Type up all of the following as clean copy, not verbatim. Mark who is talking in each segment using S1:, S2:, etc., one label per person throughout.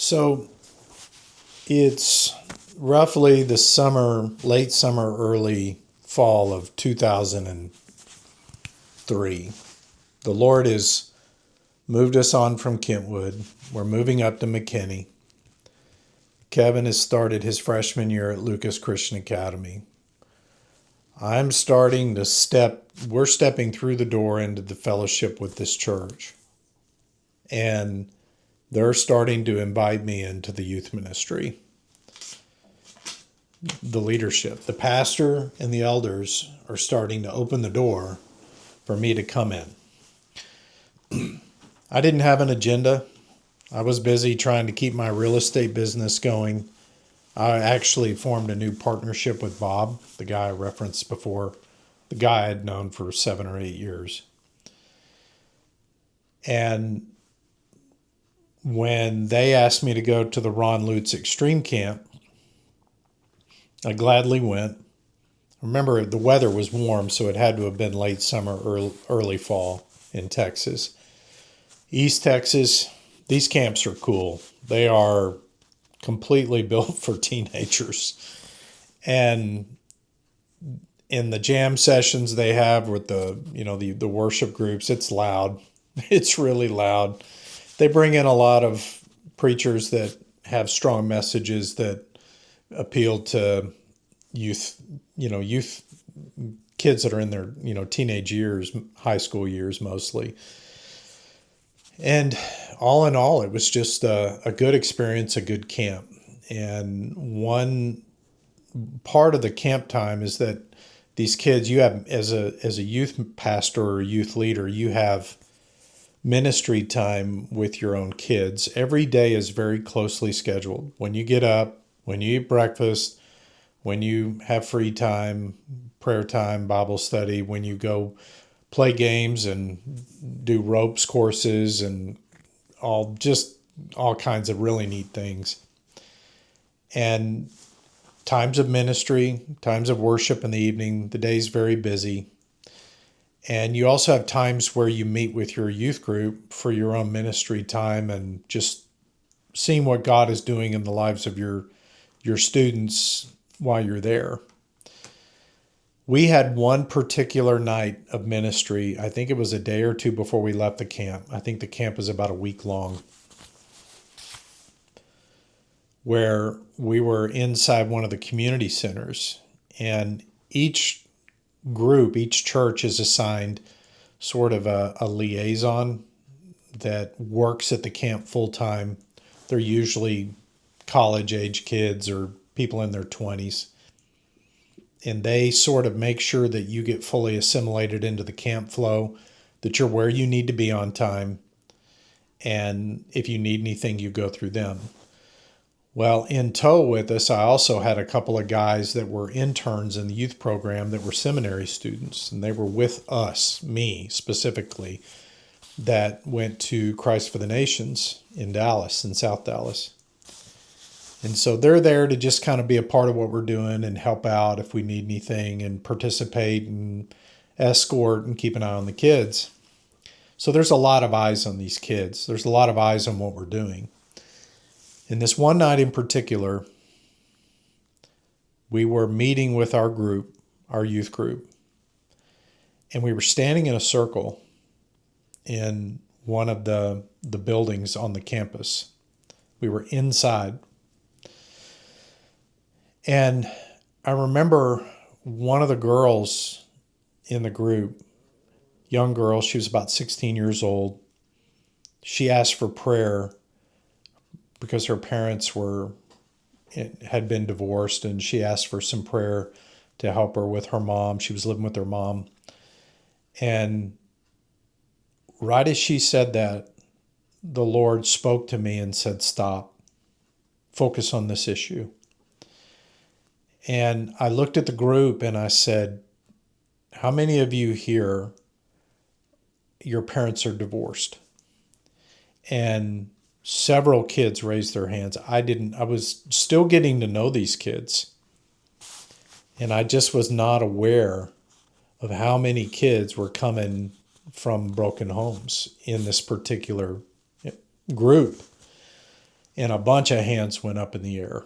S1: So it's roughly the summer, late summer, early fall of 2003. The Lord has moved us on from Kentwood. We're moving up to McKinney. Kevin has started his freshman year at Lucas Christian Academy. We're stepping through the door into the fellowship with this church. And they're starting to invite me into the youth ministry. The leadership, the pastor and the elders are starting to open the door for me to come in. I didn't have an agenda. I was busy trying to keep my real estate business going. I actually formed a new partnership with Bob, the guy I referenced before, the guy I had known for 7 or 8 years. And when they asked me to go to the Luce Xtreme camp, I gladly went. Remember, the weather was warm, so it had to have been late summer, early fall in Texas. East Texas, these camps are cool. They are completely built for teenagers. And in the jam sessions they have with the worship groups, it's loud. It's really loud. They bring in a lot of preachers that have strong messages that appeal to youth kids that are in their, teenage years, high school years mostly. And all in all, it was just a good experience, a good camp. And one part of the camp time is that these kids, you have, as a youth pastor or youth leader, you have ministry time with your own kids. Every day is very closely scheduled. When you get up, when you eat breakfast, when you have free time, prayer time, Bible study, when you go play games and do ropes courses and all kinds of really neat things. And times of ministry, times of worship in the evening, the day's very busy. And you also have times where you meet with your youth group for your own ministry time and just seeing what God is doing in the lives of your students while you're there. We had one particular night of ministry. I think it was a day or two before we left the camp. I think the camp was about a week long, where we were inside one of the community centers, and each church is assigned sort of a liaison that works at the camp full time. They're usually college age kids or people in their 20s. And they sort of make sure that you get fully assimilated into the camp flow, that you're where you need to be on time. And if you need anything, you go through them. Well, in tow with us, I also had a couple of guys that were interns in the youth program that were seminary students, and they were with us, me specifically, that went to Christ for the Nations in Dallas, in South Dallas. And so they're there to just kind of be a part of what we're doing and help out if we need anything and participate and escort and keep an eye on the kids. So there's a lot of eyes on these kids. There's a lot of eyes on what we're doing. And this one night in particular, we were meeting with our group, our youth group, and we were standing in a circle in one of the buildings on the campus. We were inside. And I remember one of the girls in the group, young girl, she was about 16 years old. She asked for prayer because her parents had been divorced, and she asked for some prayer to help her with her mom. She was living with her mom. And right as she said that, the Lord spoke to me and said, "Stop. Focus on this issue." And I looked at the group and I said, "How many of you here, your parents are divorced?" And several kids raised their hands. I was still getting to know these kids. And I just was not aware of how many kids were coming from broken homes in this particular group. and a bunch of hands went up in the air.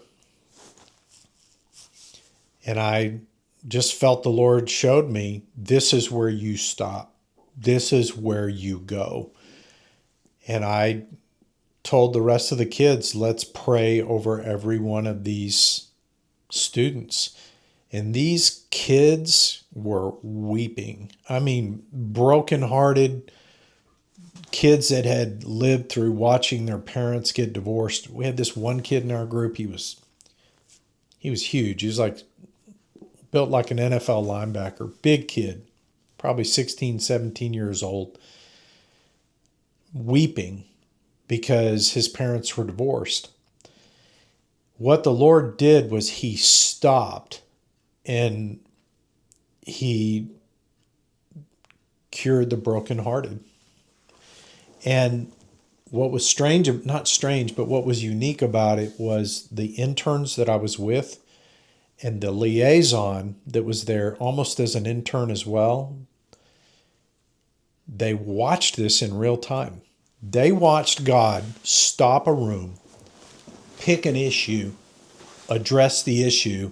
S1: And I just felt the Lord showed me, this is where you stop. This is where you go. And I told the rest of the kids, let's pray over every one of these students. And these kids were weeping. I mean, brokenhearted kids that had lived through watching their parents get divorced. We had this one kid in our group. He was huge. He was like built like an NFL linebacker, big kid, probably 16, 17 years old, weeping because his parents were divorced. What the Lord did was he stopped and he cured the brokenhearted. And what was strange, not strange, but what was unique about it was the interns that I was with and the liaison that was there almost as an intern as well. They watched this in real time. They watched God stop a room, pick an issue, address the issue.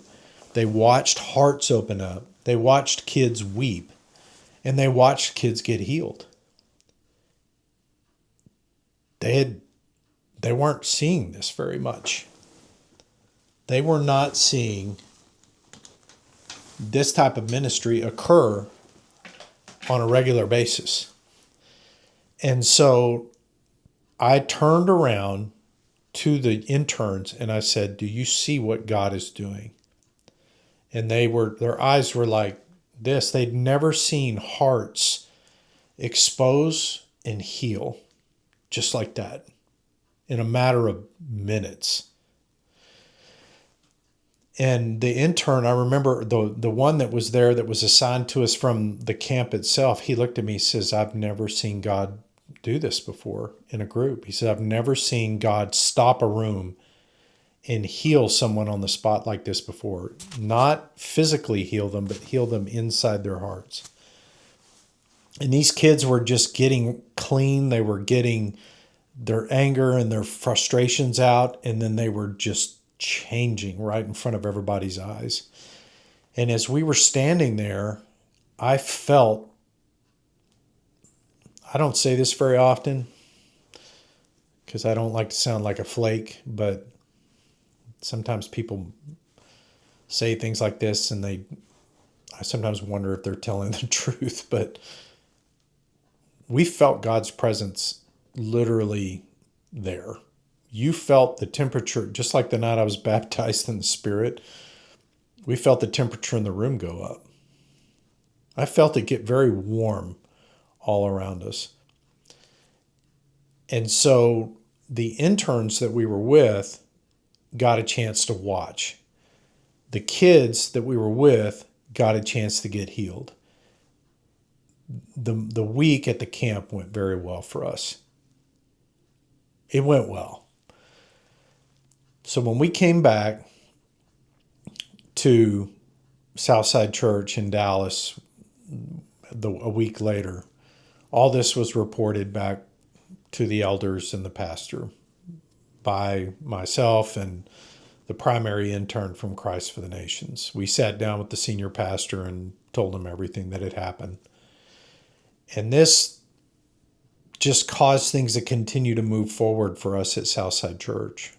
S1: They watched hearts open up. They watched kids weep, and they watched kids get healed. They weren't seeing this very much. They were not seeing this type of ministry occur on a regular basis. And so I turned around to the interns and I said, do you see what God is doing? And their eyes were like this. They'd never seen hearts expose and heal just like that in a matter of minutes. And the intern, I remember the one that was there that was assigned to us from the camp itself, he looked at me and says, I've never seen God do this before in a group. He said, I've never seen God stop a room and heal someone on the spot like this before. Not physically heal them, but heal them inside their hearts. And these kids were just getting clean. They were getting their anger and their frustrations out, and then they were just changing right in front of everybody's eyes. And as we were standing there, I felt, I don't say this very often because I don't like to sound like a flake, but sometimes people say things like this and I sometimes wonder if they're telling the truth, but we felt God's presence literally there. You felt the temperature, just like the night I was baptized in the Spirit, we felt the temperature in the room go up. I felt it get very warm all around us. And so the interns that we were with got a chance to watch. The kids that we were with got a chance to get healed. The week at the camp went very well for us. It went well. So when we came back to Southside Church in Dallas a week later, all this was reported back to the elders and the pastor by myself and the primary intern from Christ for the Nations. We sat down with the senior pastor and told him everything that had happened. And this just caused things to continue to move forward for us at Southside Church.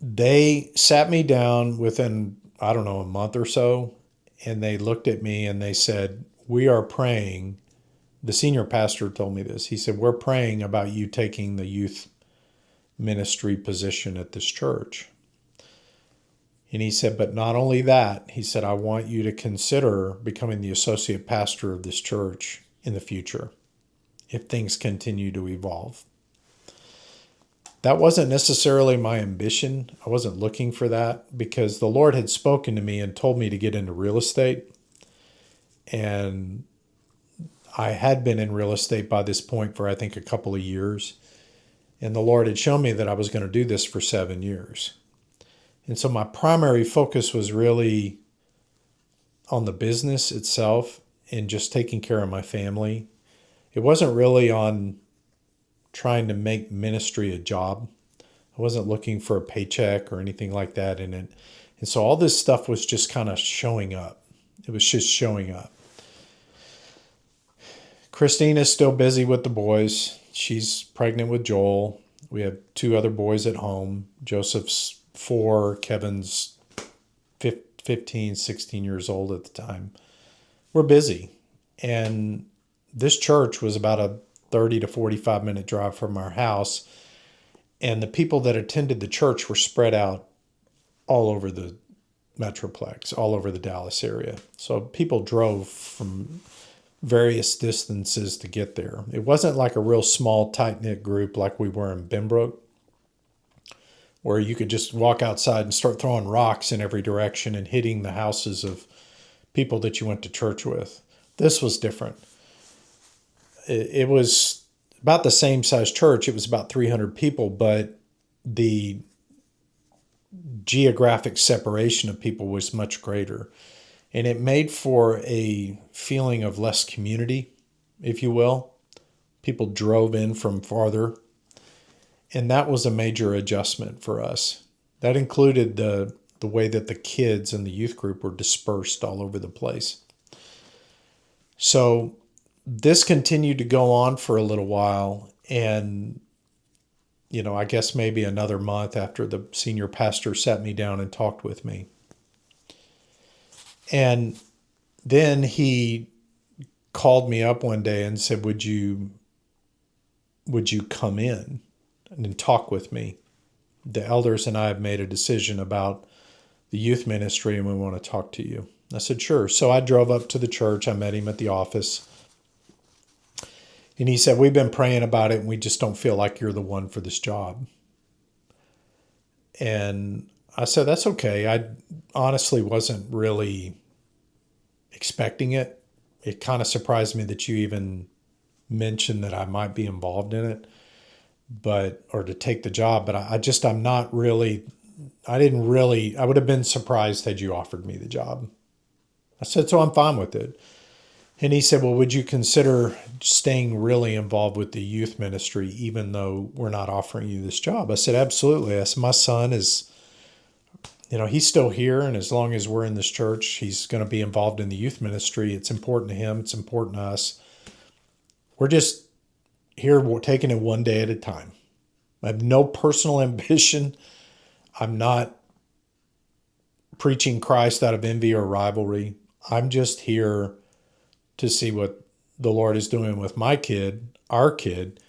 S1: They sat me down within, I don't know, a month or so, and they looked at me and they said, we are praying. The senior pastor told me this. He said, we're praying about you taking the youth ministry position at this church. And he said, but not only that, he said, I want you to consider becoming the associate pastor of this church in the future if things continue to evolve. That wasn't necessarily my ambition. I wasn't looking for that because the Lord had spoken to me and told me to get into real estate. And I had been in real estate by this point for, I think, a couple of years. And the Lord had shown me that I was going to do this for 7 years. And so my primary focus was really on the business itself and just taking care of my family. It wasn't really on trying to make ministry a job. I wasn't looking for a paycheck or anything like that in it. And so all this stuff was just kind of showing up. It was just showing up. Christina's still busy with the boys. She's pregnant with Joel. We have 2 other boys at home. Joseph's 4, Kevin's 15, 16 years old at the time. We're busy. And this church was about a 30 to 45 minute drive from our house. And the people that attended the church were spread out all over the Metroplex, all over the Dallas area. So people drove from various distances to get there. It wasn't like a real small, tight-knit group like we were in Benbrook, where you could just walk outside and start throwing rocks in every direction and hitting the houses of people that you went to church with. This was different. It was about the same size church. It was about 300 people, but the geographic separation of people was much greater. And it made for a feeling of less community, if you will. People drove in from farther. And that was a major adjustment for us. That included the way that the kids and the youth group were dispersed all over the place. So this continued to go on for a little while. And, I guess maybe another month after the senior pastor sat me down and talked with me. And then he called me up one day and said, would you come in and talk with me? The elders and I have made a decision about the youth ministry and we want to talk to you. I said, sure. So I drove up to the church. I met him at the office. And he said, we've been praying about it and we just don't feel like you're the one for this job. And I said, that's okay. I honestly wasn't really expecting it. It kind of surprised me that you even mentioned that I might be involved in it, or to take the job. But I would have been surprised had you offered me the job. I said, so I'm fine with it. And he said, well, would you consider staying really involved with the youth ministry, even though we're not offering you this job? I said, absolutely. I said, my son is, he's still here. And as long as we're in this church, he's going to be involved in the youth ministry. It's important to him. It's important to us. We're just here, we're taking it one day at a time. I have no personal ambition. I'm not preaching Christ out of envy or rivalry. I'm just here to see what the Lord is doing with my kid, our kid,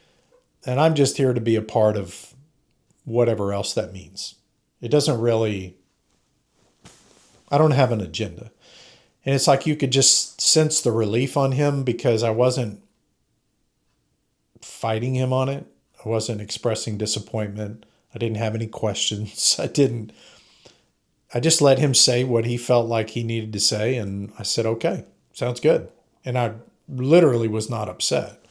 S1: and I'm just here to be a part of whatever else that means. It doesn't really, I don't have an agenda. And it's like you could just sense the relief on him because I wasn't fighting him on it. I wasn't expressing disappointment. I didn't have any questions. I just let him say what he felt like he needed to say. And I said, okay, sounds good. And I literally was not upset.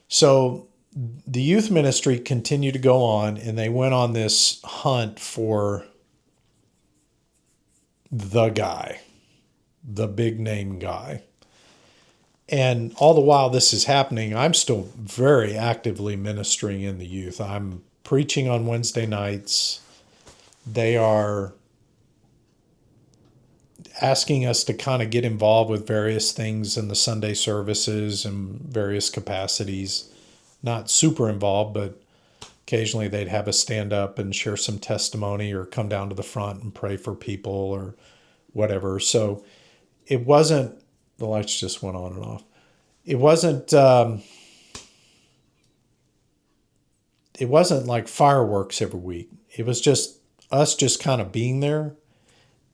S1: So the youth ministry continued to go on, and they went on this hunt for the guy, the big name guy. And all the while this is happening, I'm still very actively ministering in the youth. I'm preaching on Wednesday nights. They are asking us to kind of get involved with various things in the Sunday services and various capacities. Not super involved, but occasionally they'd have us stand up and share some testimony or come down to the front and pray for people or whatever. So it wasn't, the lights just went on and off. It wasn't like fireworks every week. It was just us just kind of being there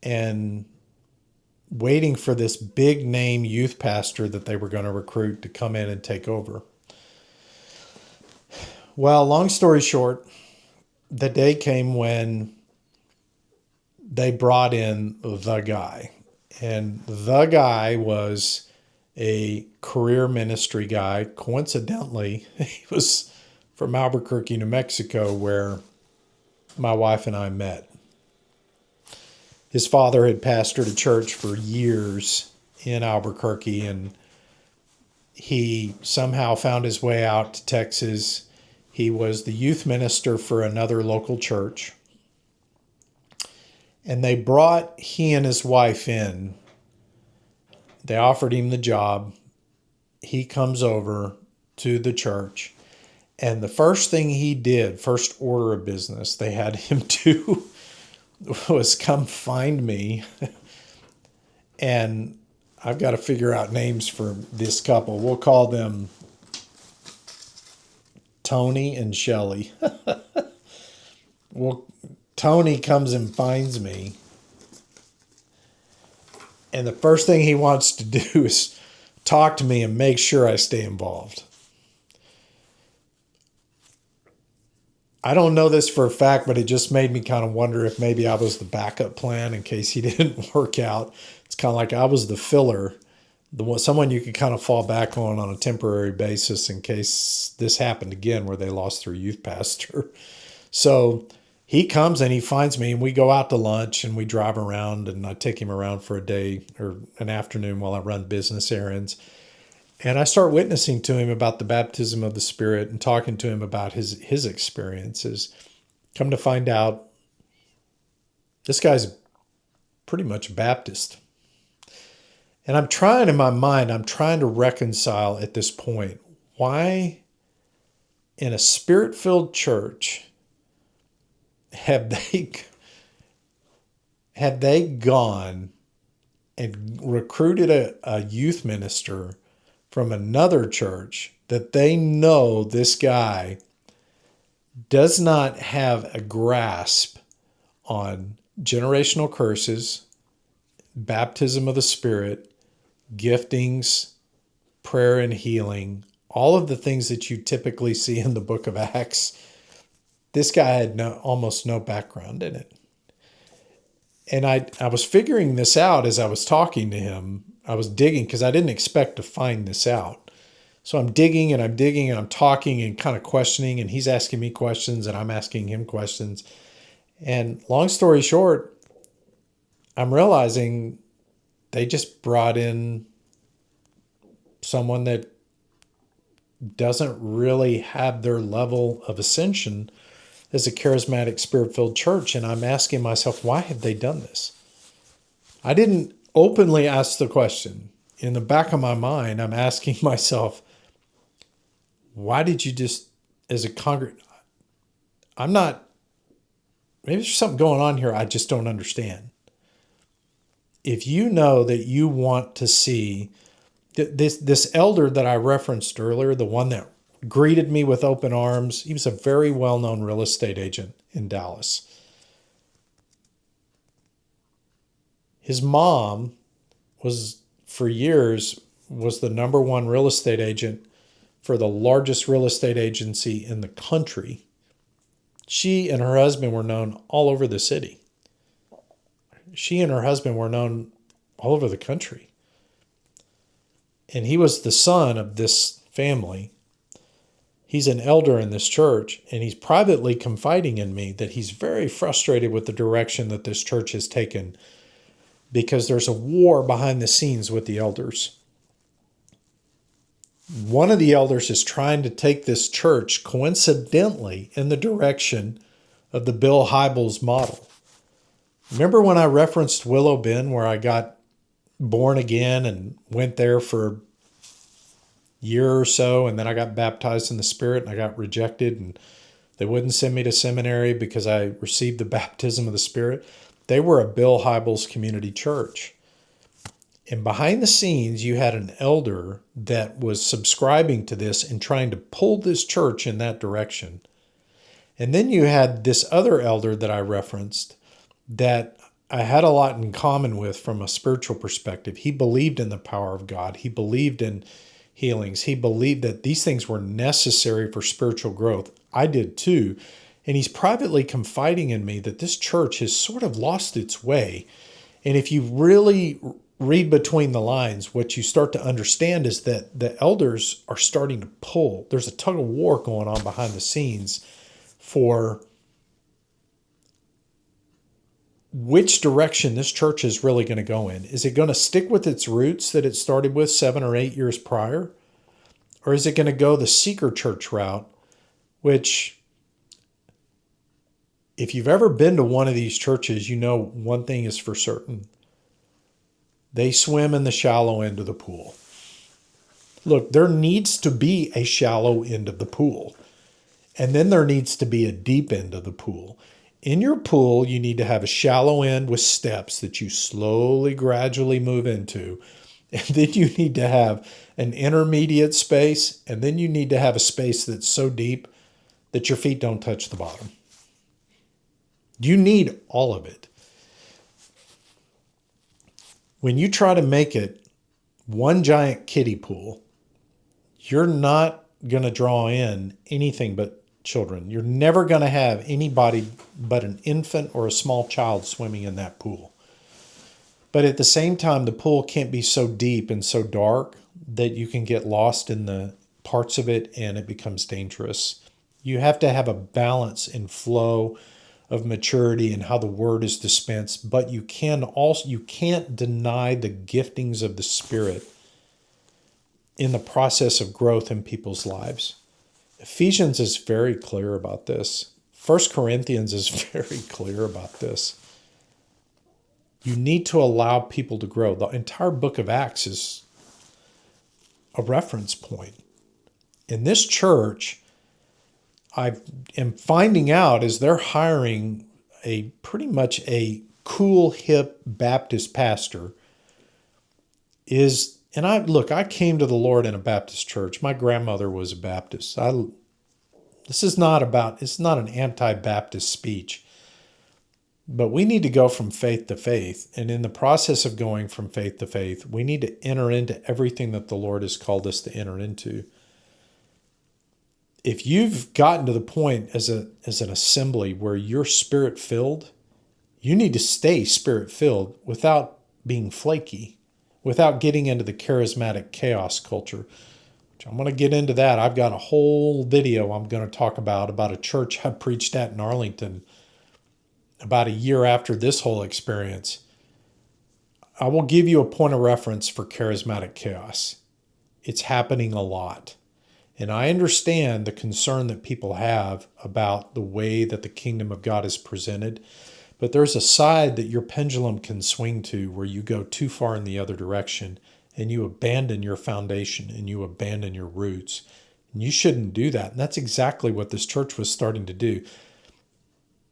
S1: and waiting for this big name youth pastor that they were going to recruit to come in and take over. Well, long story short, the day came when they brought in the guy. And the guy was a career ministry guy. Coincidentally, he was from Albuquerque, New Mexico, where my wife and I met. His father had pastored a church for years in Albuquerque, and he somehow found his way out to Texas. He was the youth minister for another local church. And they brought he and his wife in. They offered him the job. He comes over to the church. And the first thing he did, first order of business they had him do was come find me. And I've got to figure out names for this couple. We'll call them Tony and Shelley. Well, Tony comes and finds me. And the first thing he wants to do is talk to me and make sure I stay involved. I don't know this for a fact, but it just made me kind of wonder if maybe I was the backup plan in case he didn't work out. It's kind of like I was the filler, someone you could kind of fall back on a temporary basis in case this happened again where they lost their youth pastor. So he comes and he finds me and we go out to lunch and we drive around and I take him around for a day or an afternoon while I run business errands. And I start witnessing to him about the baptism of the Spirit and talking to him about his experiences. Come to find out, this guy's pretty much Baptist. And I'm trying to reconcile at this point, why in a Spirit-filled church have they gone and recruited a youth minister from another church that they know this guy does not have a grasp on generational curses, baptism of the Spirit, giftings, prayer and healing, all of the things that you typically see in the book of Acts. This guy had almost no background in it. And I was figuring this out as I was talking to him. I was digging because I didn't expect to find this out. So I'm digging and I'm talking and kind of questioning, and he's asking me questions and I'm asking him questions. And long story short, I'm realizing they just brought in someone that doesn't really have their level of ascension as a charismatic, Spirit-filled church. And I'm asking myself, why have they done this? I didn't openly ask the question. In the back of my mind, I'm asking myself, why did you just, as a congregation, maybe there's something going on here I just don't understand. If you know that you want to see this elder that I referenced earlier, the one that greeted me with open arms, he was a very well-known real estate agent in Dallas. His mom for years, was the number one real estate agent for the largest real estate agency in the country. She and her husband were known all over the city. She and her husband were known all over the country. And he was the son of this family. He's an elder in this church, and he's privately confiding in me that he's very frustrated with the direction that this church has taken because there's a war behind the scenes with the elders. One of the elders is trying to take this church, coincidentally, in the direction of the Bill Hybels model. Remember when I referenced Willow Bend, where I got born again and went there for a year or so, and then I got baptized in the Spirit and I got rejected and they wouldn't send me to seminary because I received the baptism of the Spirit? They were a Bill Hybels community church. And behind the scenes, you had an elder that was subscribing to this and trying to pull this church in that direction. And then you had this other elder that I referenced that I had a lot in common with from a spiritual perspective. He believed in the power of God. He believed in healings. He believed that these things were necessary for spiritual growth. I did too. And he's privately confiding in me that this church has sort of lost its way. And if you really read between the lines, what you start to understand is that the elders are starting to pull. There's a tug of war going on behind the scenes for which direction this church is really going to go in. Is it going to stick with its roots that it started with 7 or 8 years prior? Or is it going to go the seeker church route, which if you've ever been to one of these churches, you know one thing is for certain. They swim in the shallow end of the pool. Look, there needs to be a shallow end of the pool. And then there needs to be a deep end of the pool. In your pool, you need to have a shallow end with steps that you slowly, gradually move into. And then you need to have an intermediate space. And then you need to have a space that's so deep that your feet don't touch the bottom. You need all of it. When you try to make it one giant kiddie pool, you're not going to draw in anything but children. You're never going to have anybody but an infant or a small child swimming in that pool. But at the same time, the pool can't be so deep and so dark that you can get lost in the parts of it and it becomes dangerous. You have to have a balance and flow of maturity and how the word is dispensed, but you can't deny the giftings of the Spirit in the process of growth in people's lives. Ephesians is very clear about this. 1 Corinthians is very clear about this. You need to allow people to grow. The entire book of Acts is a reference point. In this church, I am finding out as they're hiring pretty much a cool, hip Baptist pastor and I came to the Lord in a Baptist church. My grandmother was a Baptist. It's not an anti-Baptist speech, but we need to go from faith to faith. And in the process of going from faith to faith, we need to enter into everything that the Lord has called us to enter into. If you've gotten to the point as an assembly where you're Spirit-filled, you need to stay Spirit-filled without being flaky, without getting into the charismatic chaos culture. Which I'm going to get into that. I've got a whole video I'm going to talk about a church I preached at in Arlington about a year after this whole experience. I will give you a point of reference for charismatic chaos. It's happening a lot. And I understand the concern that people have about the way that the kingdom of God is presented. But there's a side that your pendulum can swing to where you go too far in the other direction and you abandon your foundation and you abandon your roots. And you shouldn't do that. And that's exactly what this church was starting to do.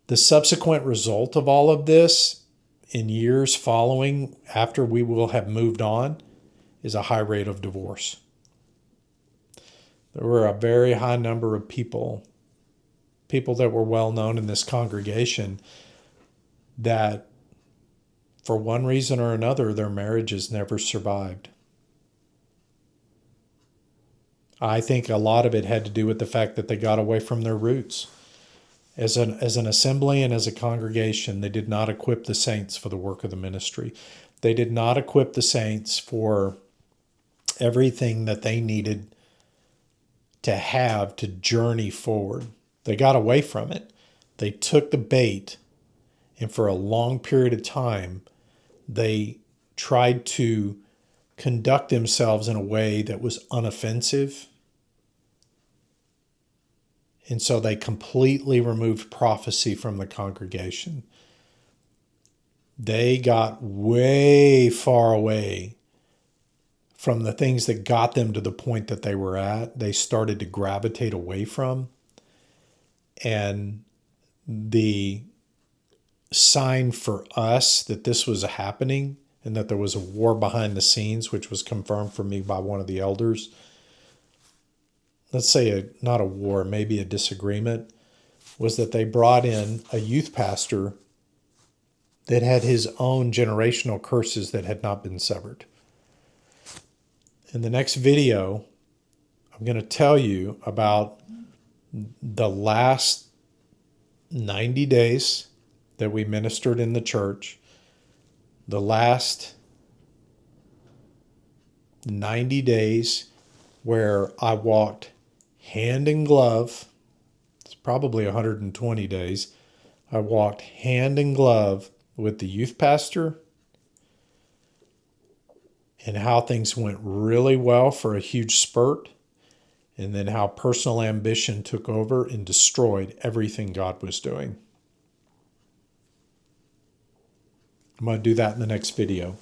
S1: The subsequent result of all of this in years following after we will have moved on is a high rate of divorce. There were a very high number of people that were well known in this congregation that for one reason or another, their marriages never survived. I think a lot of it had to do with the fact that they got away from their roots. As an assembly and as a congregation, they did not equip the saints for the work of the ministry. They did not equip the saints for everything that they needed to have to journey forward. They got away from it. They took the bait, and for a long period of time, they tried to conduct themselves in a way that was unoffensive. And so they completely removed prophecy from the congregation. They got way far away from the things that got them to the point that they were at. They started to gravitate away from. And the sign for us that this was happening and that there was a war behind the scenes, which was confirmed for me by one of the elders. Let's say not a war, maybe a disagreement, was that they brought in a youth pastor that had his own generational curses that had not been severed. In the next video, I'm going to tell you about the last 90 days that we ministered in the church, the last 90 days where I walked hand in glove. It's probably 120 days. I walked hand in glove with the youth pastor, and how things went really well for a huge spurt. and then how personal ambition took over and destroyed everything God was doing. I'm going to do that in the next video.